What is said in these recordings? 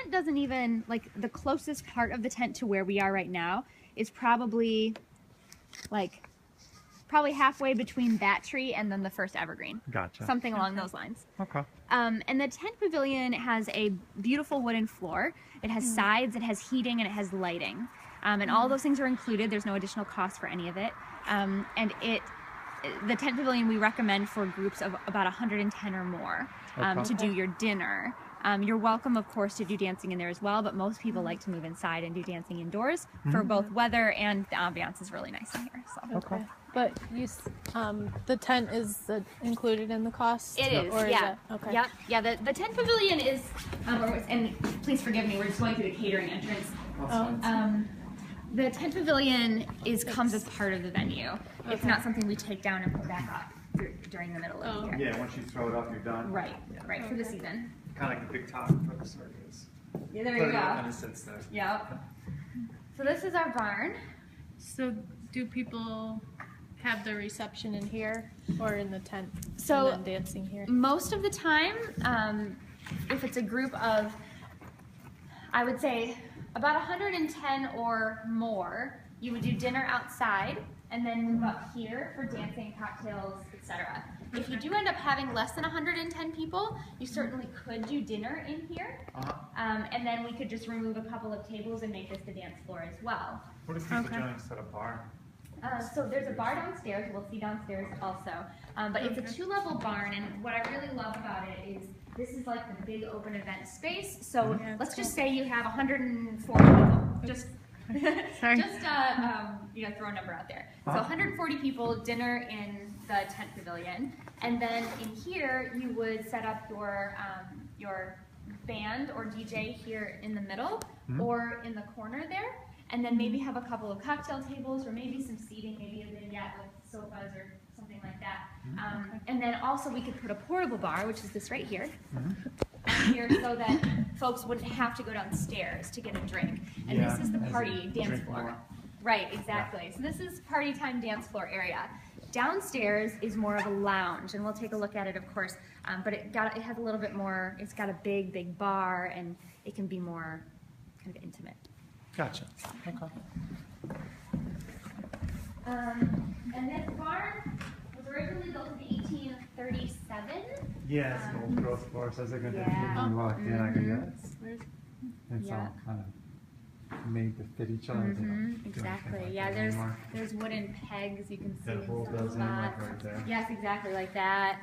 tent doesn't even, like, the closest part of the tent to where we are right now is probably halfway between that tree and then the first evergreen. Gotcha. Something along those lines. Okay. And the tent pavilion has a beautiful wooden floor. It has sides, it has heating, and it has lighting. And all those things are included. There's no additional cost for any of it. The tent pavilion we recommend for groups of about 110 or more to do your dinner. You're welcome, of course, to do dancing in there as well, but most people like to move inside and do dancing indoors for both weather, and the ambiance is really nice in here. So. Okay. But the tent is included in the cost? It is, or yeah. Is it? Okay. Yep. Yeah, the tent pavilion is, and please forgive me, we're just going through the catering entrance. The tent pavilion comes as part of the venue. It's not something we take down and put back up during the middle of the year. Yeah, once you throw it up, you're done. Right, right, for the season. Kind of like the big top for the circus. Yeah, there you go. And it sits there. Yep. So this is our barn. So do people have the reception in here or in the tent So and then dancing here? Most of the time, if it's a group of, I would say, about 110 or more, you would do dinner outside and then move up here for dancing, cocktails, etc. If you do end up having less than 110 people, you certainly could do dinner in here, and then we could just remove a couple of tables and make this the dance floor as well. What if people join instead of bar? So there's a bar downstairs, we'll see downstairs also, but it's a two-level barn, and what I really love about it is this is like the big open event space. So let's just say you have 140 people, just throw a number out there. So 140 people, dinner in the tent pavilion, and then in here you would set up your band or DJ here in the middle or in the corner there. And then maybe have a couple of cocktail tables or maybe some seating, maybe a vignette with sofas or something like that. And then also we could put a portable bar, which is this right here, here so that folks wouldn't have to go downstairs to get a drink. And this is the party dance floor. Right, exactly. So this is party time dance floor area. Downstairs is more of a lounge, and we'll take a look at it, of course, but it has a little bit more, it's got a big bar, and it can be more kind of intimate. Gotcha. Okay. And this barn was originally built in 1837. Yeah, it's an old growth floor, so as I go down here and walk in, I go, it's all kind of made to fit each other. Exactly. Yeah, there's wooden pegs you can see. That hole goes in like right there. Yes, exactly like that.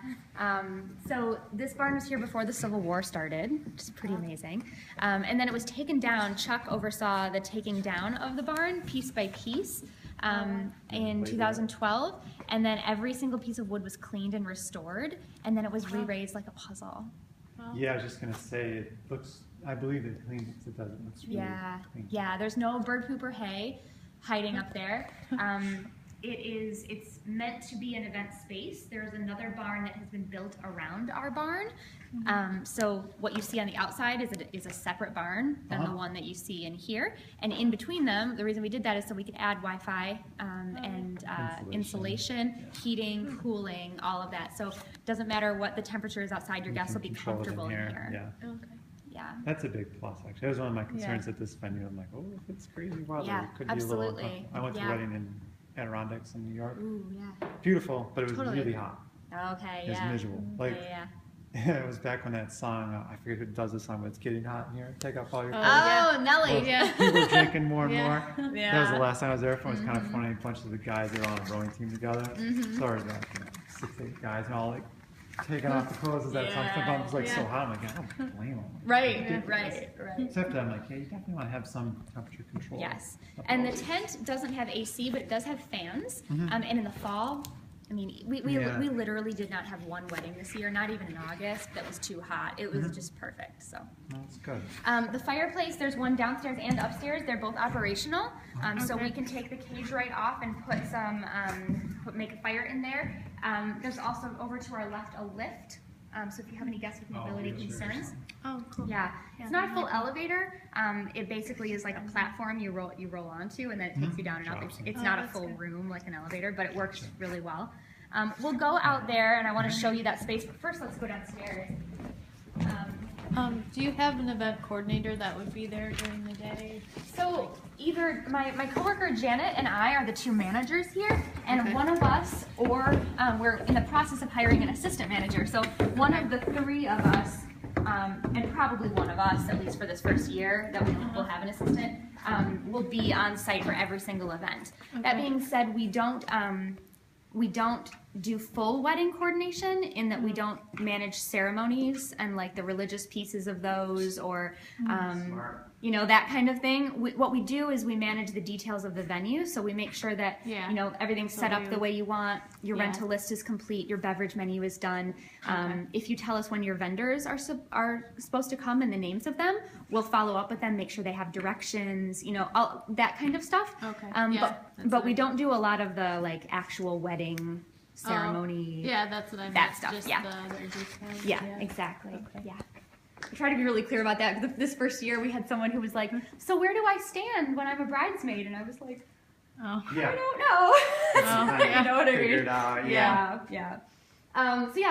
So this barn was here before the Civil War started, which is pretty amazing. And then it was taken down. Chuck oversaw the taking down of the barn piece by piece in 2012. And then every single piece of wood was cleaned and restored. And then it was re-raised like a puzzle. Yeah, I was just going to say, it looks, I believe it cleans it, it doesn't. It's really clean. Yeah, there's no bird poop or hay hiding up there. It's meant to be an event space. There's another barn that has been built around our barn. So what you see on the outside is a separate barn than the one that you see in here. And in between them, the reason we did that is so we could add Wi-Fi and insulation, heating, cooling, all of that. So it doesn't matter what the temperature is outside, your guests will be comfortable in here. Yeah. Okay. Yeah. That's a big plus, actually. That was one of my concerns at this venue. I'm like, oh, if it's crazy weather, Yeah, it could be absolutely. a little. I went to a wedding in Adirondacks in New York. Ooh, yeah. Beautiful, but it was really hot. Okay, It was miserable. Like, it was back when that song, I forget who does the song, but it's getting hot in here. Take off all your clothes. Oh, Nelly. Yeah. People were drinking more and more. Yeah. That was the last time I was there. It was kind of funny. A bunch of the guys, they were on a rowing team together. So there was like 6, 8 guys and all like taking off the clothes as that song. Sometimes it's like so hot. I'm like, I don't blame them. Right. Except I'm like, yeah, you definitely want to have some temperature control. Yes. And the tent doesn't have AC, but it does have fans. And in the fall, I mean, we literally did not have one wedding this year, not even in August, that was too hot. It was just perfect, so. That's good. The fireplace, there's one downstairs and upstairs. They're both operational. So we can take the cage right off and put some, make a fire in there. There's also over to our left a lift. So if you have any guests with mobility concerns. Oh, cool. Yeah, it's not a full elevator. It basically is like a platform you roll onto, and then it takes you down and up. It's not a full room like an elevator, but it works really well. We'll go out there, and I want to show you that space. But first, let's go downstairs. Do you have an event coordinator that would be there during the day? So either my coworker Janet and I are the two managers here, and Okay. one of us, or we're in the process of hiring an assistant manager. So one of the three of us, and probably one of us, at least for this first year that we'll have an assistant, will be on site for every single event. That Okay. being said, we don't do full wedding coordination in that we don't manage ceremonies and like the religious pieces of those or Smart. you know, that kind of thing. What we do is we manage the details of the venue, so we make sure that Yeah. you know everything's set up you- the way you want. Your Yeah. rental list is complete. Your beverage menu is done. Okay. If you tell us when your vendors are supposed to come and the names of them, we'll follow up with them, make sure they have directions. You know, all that kind of stuff. Okay. Yeah, that's But we fine. don't do a lot of the like actual wedding ceremony. Yeah, that's what I meant. That stuff, Just yeah. the other details. Yeah, exactly. Okay. Yeah. I try to be really clear about that. This first year, we had someone who was like, "So where do I stand when I'm a bridesmaid?" And I was like, Oh. "I Yeah. don't know." Oh, You know what I Figure mean? it out. Yeah.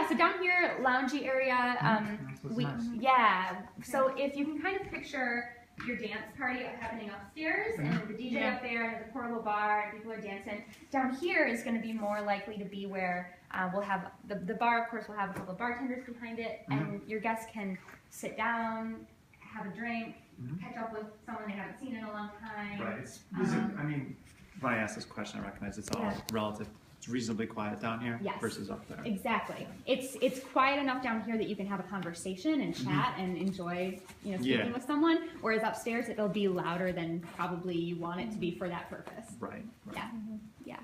So down here, loungy area. That's what's nice. Yeah. So if you can kind of picture your dance party happening upstairs and the DJ Yeah. up there and the portable bar and people are dancing. Down here is going to be more likely to be where we'll have the bar. Of course, will have a couple of bartenders behind it, and your guests can sit down, have a drink, catch up with someone they haven't seen in a long time. Right. I mean, when I ask this question, I recognize it's all Yeah. relative. It's reasonably quiet down here Yes. versus up there. Exactly. It's quiet enough down here that you can have a conversation and chat and enjoy, you know, speaking Yeah. with someone. Whereas upstairs, it'll be louder than probably you want it to be for that purpose. Right. Yeah. Yeah.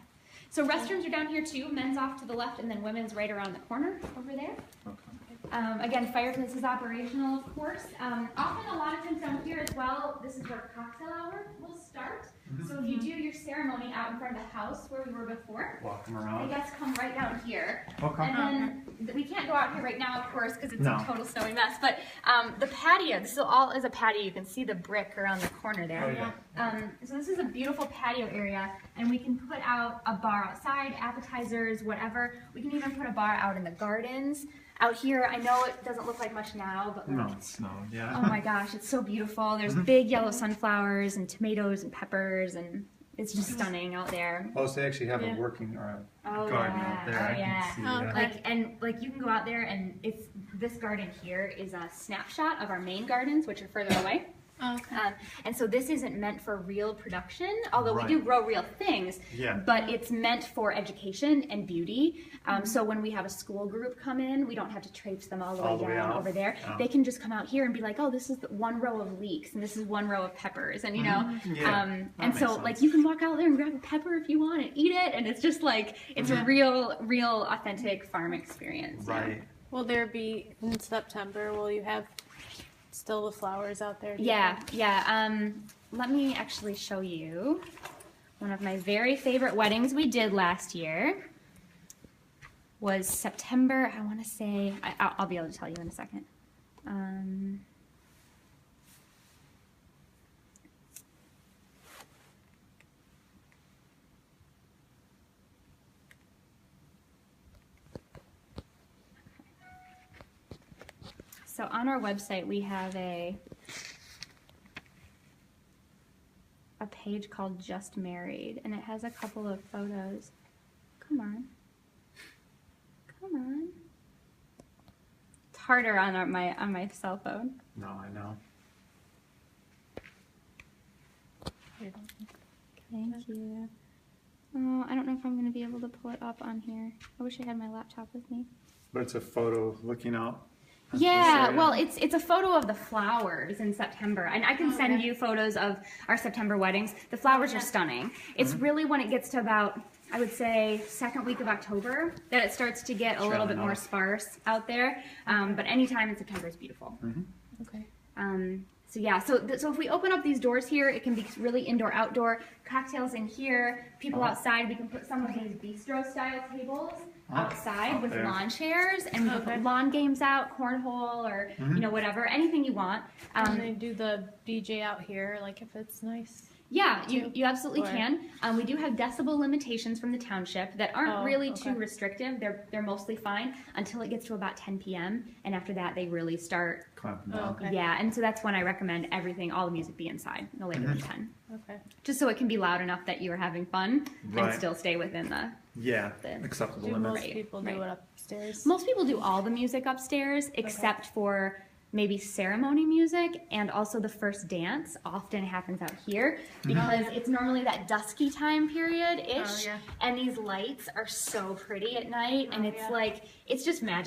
So restrooms are down here too. Men's off to the left, and then women's right around the corner over there. Okay. Again, fireplace is operational, of course. Often, a lot of times down here as well, this is where cocktail hour will start. So if you do your ceremony out in front of the house where we were before, Walk them the around. guests come right down here. Okay. And then we can't go out here right now, of course, because it's No. a total snowy mess. But the patio, this all is a patio. You can see the brick around the corner there. Oh, yeah. So this is a beautiful patio area, and we can put out a bar outside, appetizers, whatever. We can even put a bar out in the gardens. Out here, I know it doesn't look like much now, but like, No, it snowed. Yeah. oh my gosh, it's so beautiful. There's big yellow sunflowers and tomatoes and peppers, and it's just stunning out there. Oh, so they actually have Yeah. a working or Oh, a garden yeah. out there. Oh, I yeah. can see Oh, that. okay. Like you can go out there and it's this garden here is a snapshot of our main gardens, which are further away. Okay. And so this isn't meant for real production, although Right. we do grow real things. Yeah. But it's meant for education and beauty. So when we have a school group come in, we don't have to traipse them all the All way the way down out. over there. Oh. They can just come out here and be like, oh, this is one row of leeks, and this is one row of peppers, and you know. Yeah, And that so makes like sense. you can walk out there and grab a pepper if you want and eat it, and it's just like it's a real, authentic farm experience. Right. Will there be in September? Will you have still the flowers out there? Yeah. Let me actually show you one of my very favorite weddings we did last year. Was September, I want to say, I'll be able to tell you in a second. So on our website, we have a page called Just Married, and it has a couple of photos. Come on. It's harder on my cell phone. No, I know. Thank you. Oh, I don't know if I'm going to be able to pull it up on here. I wish I had my laptop with me. But it's a photo looking out. at this Yeah, area. well, it's a photo of the flowers in September, and I can send okay. you photos of our September weddings. The flowers are stunning. It's really when it gets to about, I would say, second week of October that it starts to get a little bit Trailing more off. sparse out there. But anytime in September is beautiful. Okay. So yeah, so if we open up these doors here, it can be really indoor, outdoor. Cocktails in here, people outside. We can put some of these bistro style tables outside out with there. lawn chairs, and we can Okay. put lawn games out, cornhole, or you know whatever, anything you want. And they do the DJ out here, like if it's nice. Yeah, you, too? you absolutely Or- can. We do have decibel limitations from the township that aren't Oh, really okay. too restrictive. They're mostly fine until it gets to about 10 p.m. and after that they really start. Clamping Oh, down. okay. Yeah, and so that's when I recommend everything, all the music be inside, no later than 10, Okay. just so it can be loud enough that you are having fun Right. and still stay within the. Yeah, The- acceptable Do limits. most Right, people do right. it upstairs? Most people do all the music upstairs except for maybe ceremony music, and also the first dance often happens out here because it's normally that dusky time period ish, Oh, yeah. and these lights are so pretty at night, and Oh, it's yeah. like it's just magic.